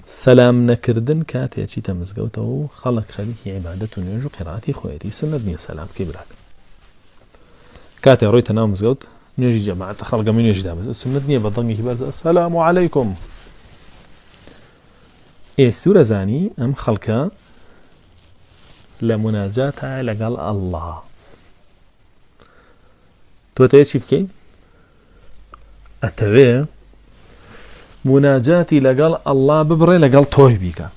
سلام نكردن كاتي چی تمزگوت و خلق خليكي عبادة نيوج قراءتي خويتي سنة نية سلام كبرك كاتي رويت ناو مزگوت نيوجي جماعة خلق من نيوجي دابس سنة نية بضنجي كبارز السلام عليكم سورة زاني ام خلقا لمناجاتها لقال الله تو تيجي بكي اتوي مناجاتي لقال الله ببري لقال توي بيكا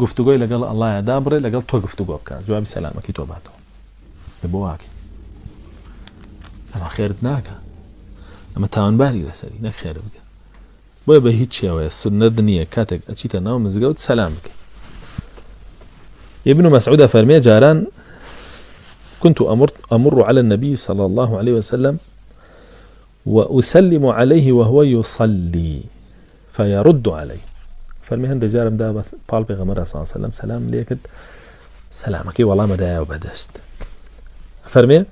گفتگوی لقال الله يا دابري لقال تو گفتگو بكا جواب سلامك تو باتو بواكي اما خيرت ناكا اما تاون باري لسري نك خير بك بو بهيت شي او السنه دنيا كاتك اتشيتا ناو مزغوت سلامك ابن مسعود فرمي جاران كنت امر على النبي صلى الله عليه وسلم واسلم عليه وهو يصلي فيرد علي فرمي هند جارم دا بس قال بيغمر صلى الله عليه وسلم سلام ليك سلامك والله ما دا وبدست فرمي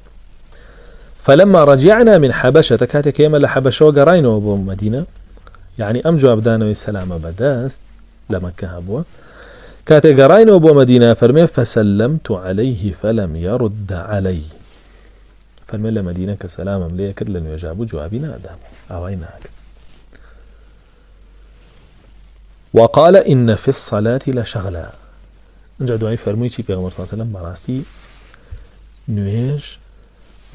فلما رجعنا من حبشة كاتك يما لحبشة وقراينو ابو مدينة يعني ام جواب دانو السلام بدست لمكة ابوه كاتك قراينو ابو مدينة فرمي فسلمت عليه فلم يرد علي فرمي لمدينة كسلام ليك لن يجابوا جوابنا ادام اويناك وقال إن في الصلاة لشغلا نجا دعاي فرموي چي پیغمبر صلى الله عليه وسلم براستي نويج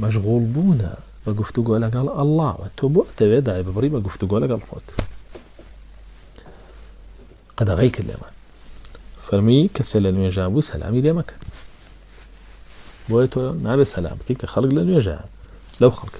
مشغول بونا بگفتگو لقال الله وتو بو تبي داعي ببري بگفتگو لقال خوت قد غيك الليمان فرمي كسل الميجابو سلامي ليمك بويتو نابي سلام كيك خلق لنيجا لو خلق